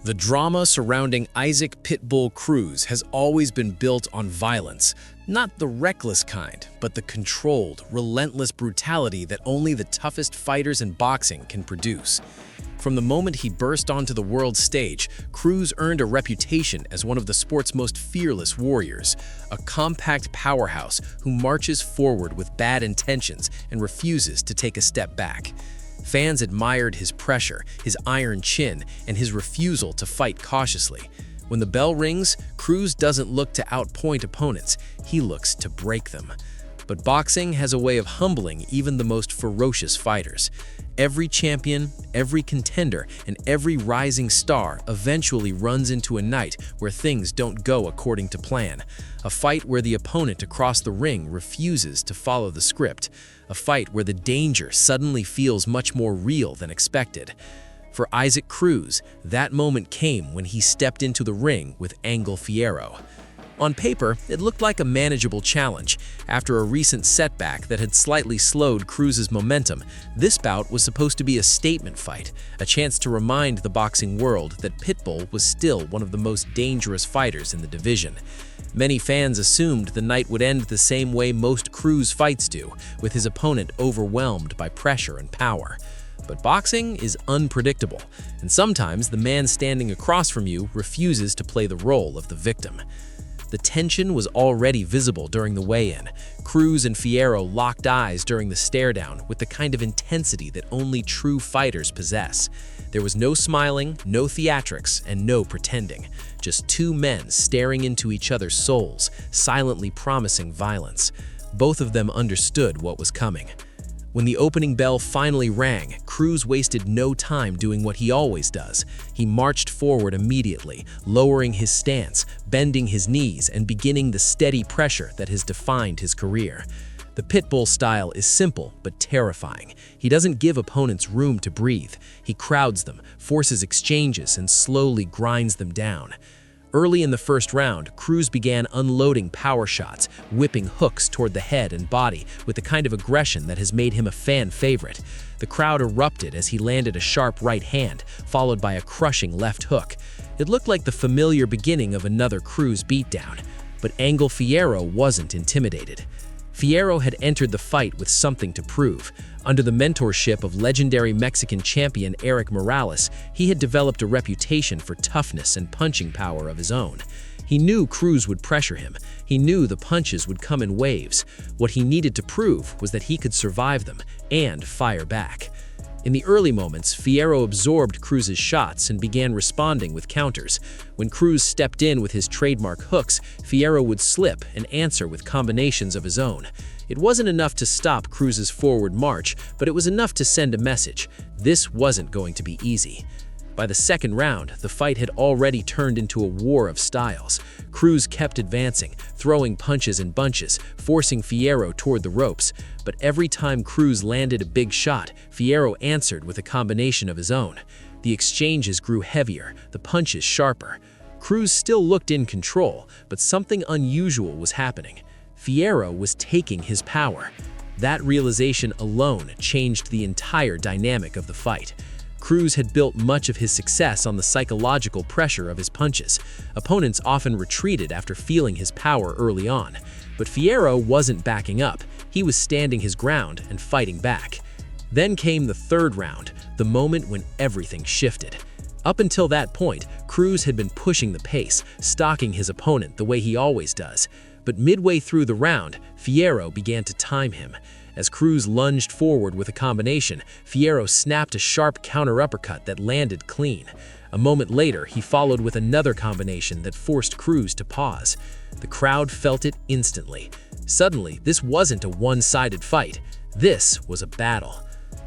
The drama surrounding Issac "Pitbull" Cruz has always been built on violence, not the reckless kind, but the controlled, relentless brutality that only the toughest fighters in boxing can produce. From the moment he burst onto the world stage, Cruz earned a reputation as one of the sport's most fearless warriors, a compact powerhouse who marches forward with bad intentions and refuses to take a step back. Fans admired his pressure, his iron chin, and his refusal to fight cautiously. When the bell rings, Cruz doesn't look to outpoint opponents, he looks to break them. But boxing has a way of humbling even the most ferocious fighters. Every champion, every contender, and every rising star eventually runs into a night where things don't go according to plan. A fight where the opponent across the ring refuses to follow the script. A fight where the danger suddenly feels much more real than expected. For Issac Cruz, that moment came when he stepped into the ring with Angel Fierro. On paper, it looked like a manageable challenge. After a recent setback that had slightly slowed Cruz's momentum, this bout was supposed to be a statement fight, a chance to remind the boxing world that Pitbull was still one of the most dangerous fighters in the division. Many fans assumed the night would end the same way most Cruz fights do, with his opponent overwhelmed by pressure and power. But boxing is unpredictable, and sometimes the man standing across from you refuses to play the role of the victim. The tension was already visible during the weigh-in. Cruz and Fierro locked eyes during the stare-down with the kind of intensity that only true fighters possess. There was no smiling, no theatrics, and no pretending. Just two men staring into each other's souls, silently promising violence. Both of them understood what was coming. When the opening bell finally rang, Cruz wasted no time doing what he always does. He marched forward immediately, lowering his stance, bending his knees, and beginning the steady pressure that has defined his career. The Pitbull style is simple but terrifying. He doesn't give opponents room to breathe. He crowds them, forces exchanges, and slowly grinds them down. Early in the first round, Cruz began unloading power shots, whipping hooks toward the head and body with the kind of aggression that has made him a fan favorite. The crowd erupted as he landed a sharp right hand, followed by a crushing left hook. It looked like the familiar beginning of another Cruz beatdown, but Angel Fierro wasn't intimidated. Fierro had entered the fight with something to prove. Under the mentorship of legendary Mexican champion Erik Morales, he had developed a reputation for toughness and punching power of his own. He knew Cruz would pressure him. He knew the punches would come in waves. What he needed to prove was that he could survive them and fire back. In the early moments, Fierro absorbed Cruz's shots and began responding with counters. When Cruz stepped in with his trademark hooks, Fierro would slip and answer with combinations of his own. It wasn't enough to stop Cruz's forward march, but it was enough to send a message. This wasn't going to be easy. By the second round, the fight had already turned into a war of styles. Cruz kept advancing, throwing punches in bunches, forcing Fierro toward the ropes. But every time Cruz landed a big shot, Fierro answered with a combination of his own. The exchanges grew heavier, the punches sharper. Cruz still looked in control, but something unusual was happening. Fierro was taking his power. That realization alone changed the entire dynamic of the fight. Cruz had built much of his success on the psychological pressure of his punches. Opponents often retreated after feeling his power early on. But Fierro wasn't backing up. He was standing his ground and fighting back. Then came the third round, the moment when everything shifted. Up until that point, Cruz had been pushing the pace, stalking his opponent the way he always does. But midway through the round, Fierro began to time him. As Cruz lunged forward with a combination, Fierro snapped a sharp counter uppercut that landed clean. A moment later, he followed with another combination that forced Cruz to pause. The crowd felt it instantly. Suddenly, this wasn't a one-sided fight. This was a battle.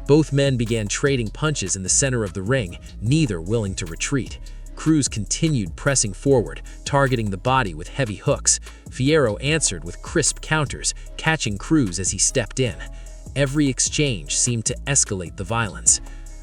Both men began trading punches in the center of the ring, neither willing to retreat. Cruz continued pressing forward, targeting the body with heavy hooks. Fierro answered with crisp counters, catching Cruz as he stepped in. Every exchange seemed to escalate the violence.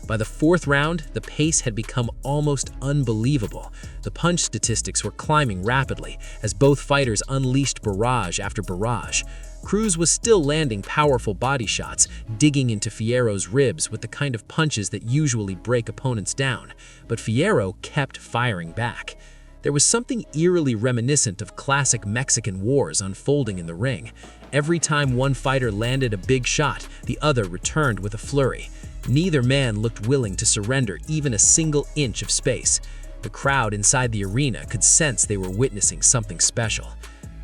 By the fourth round, the pace had become almost unbelievable. The punch statistics were climbing rapidly as both fighters unleashed barrage after barrage. Cruz was still landing powerful body shots, digging into Fierro's ribs with the kind of punches that usually break opponents down, but Fierro kept firing back. There was something eerily reminiscent of classic Mexican wars unfolding in the ring. Every time one fighter landed a big shot, the other returned with a flurry. Neither man looked willing to surrender even a single inch of space. The crowd inside the arena could sense they were witnessing something special.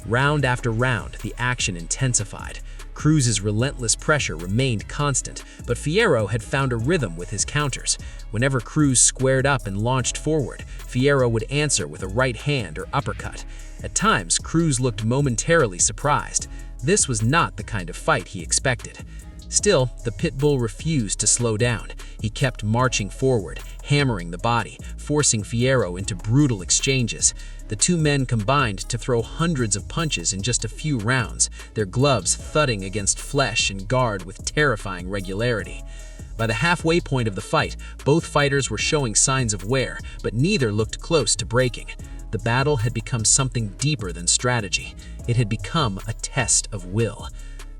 Round after round, the action intensified. Cruz's relentless pressure remained constant, but Fierro had found a rhythm with his counters. Whenever Cruz squared up and launched forward, Fierro would answer with a right hand or uppercut. At times, Cruz looked momentarily surprised. This was not the kind of fight he expected. Still, the Pitbull refused to slow down. He kept marching forward, hammering the body, forcing Fierro into brutal exchanges. The two men combined to throw hundreds of punches in just a few rounds, their gloves thudding against flesh and guard with terrifying regularity. By the halfway point of the fight, both fighters were showing signs of wear, but neither looked close to breaking. The battle had become something deeper than strategy. It had become a test of will.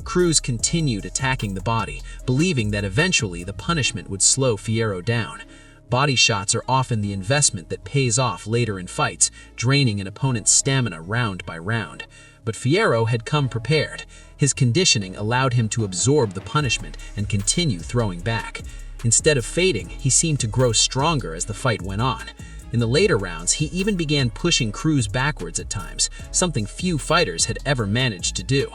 Cruz continued attacking the body, believing that eventually the punishment would slow Fierro down. Body shots are often the investment that pays off later in fights, draining an opponent's stamina round by round. But Fierro had come prepared. His conditioning allowed him to absorb the punishment and continue throwing back. Instead of fading, he seemed to grow stronger as the fight went on. In the later rounds, he even began pushing Cruz backwards at times, something few fighters had ever managed to do.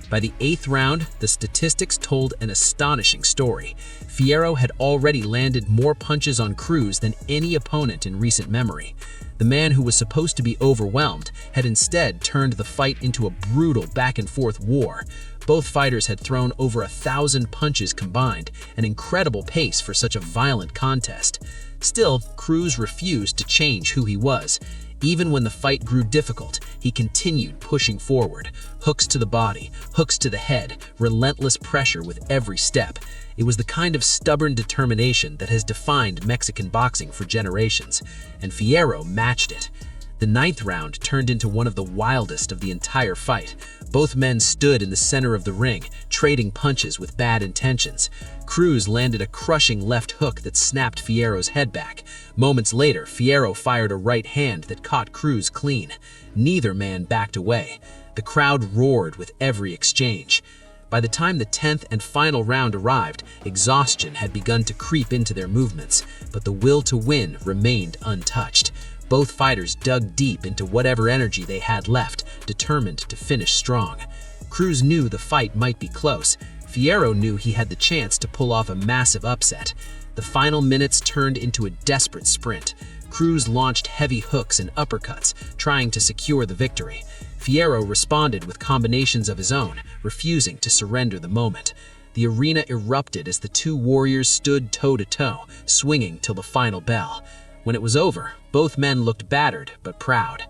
By the 8th round, the statistics told an astonishing story. Fierro had already landed more punches on Cruz than any opponent in recent memory. The man who was supposed to be overwhelmed had instead turned the fight into a brutal back-and-forth war. Both fighters had thrown over 1,000 punches combined, an incredible pace for such a violent contest. Still, Cruz refused to change who he was. Even when the fight grew difficult, he continued pushing forward. Hooks to the body, hooks to the head, relentless pressure with every step. It was the kind of stubborn determination that has defined Mexican boxing for generations, and Fierro matched it. The 9th round turned into one of the wildest of the entire fight. Both men stood in the center of the ring, trading punches with bad intentions. Cruz landed a crushing left hook that snapped Fierro's head back. Moments later, Fierro fired a right hand that caught Cruz clean. Neither man backed away. The crowd roared with every exchange. By the time the 10th and final round arrived, exhaustion had begun to creep into their movements, but the will to win remained untouched. Both fighters dug deep into whatever energy they had left, determined to finish strong. Cruz knew the fight might be close. Fierro knew he had the chance to pull off a massive upset. The final minutes turned into a desperate sprint. Cruz launched heavy hooks and uppercuts, trying to secure the victory. Fierro responded with combinations of his own, refusing to surrender the moment. The arena erupted as the two warriors stood toe-to-toe, swinging till the final bell. When it was over, both men looked battered but proud.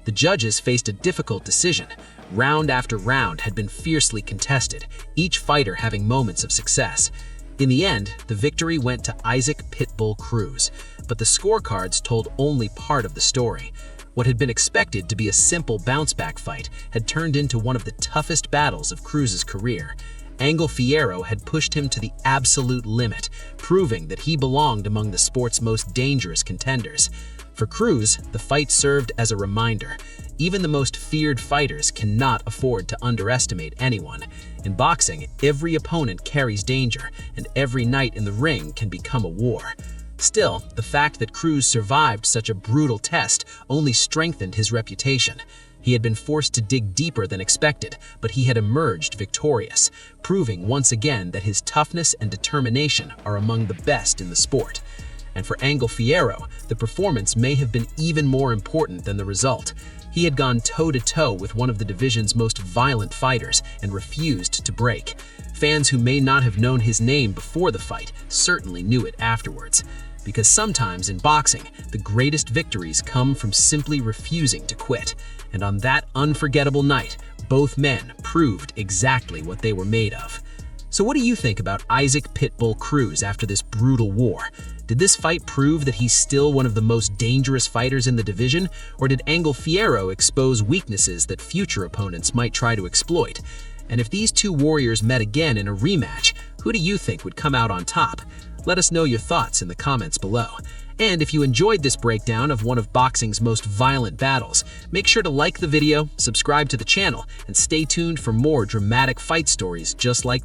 The judges faced a difficult decision. Round after round had been fiercely contested, each fighter having moments of success. In the end, the victory went to Issac "Pitbull" Cruz, but the scorecards told only part of the story. What had been expected to be a simple bounce-back fight had turned into one of the toughest battles of Cruz's career. Fierro had pushed him to the absolute limit, proving that he belonged among the sport's most dangerous contenders. For Cruz, the fight served as a reminder. Even the most feared fighters cannot afford to underestimate anyone. In boxing, every opponent carries danger, and every night in the ring can become a war. Still, the fact that Cruz survived such a brutal test only strengthened his reputation. He had been forced to dig deeper than expected, but he had emerged victorious, proving once again that his toughness and determination are among the best in the sport. And for Fierro, the performance may have been even more important than the result. He had gone toe-to-toe with one of the division's most violent fighters and refused to break. Fans who may not have known his name before the fight certainly knew it afterwards. Because sometimes in boxing, the greatest victories come from simply refusing to quit. And on that unforgettable night, both men proved exactly what they were made of. So what do you think about Issac "Pitbull" Cruz after this brutal war? Did this fight prove that he's still one of the most dangerous fighters in the division, or did Fierro expose weaknesses that future opponents might try to exploit? And if these two warriors met again in a rematch, who do you think would come out on top? Let us know your thoughts in the comments below. And if you enjoyed this breakdown of one of boxing's most violent battles, make sure to like the video, subscribe to the channel, and stay tuned for more dramatic fight stories just like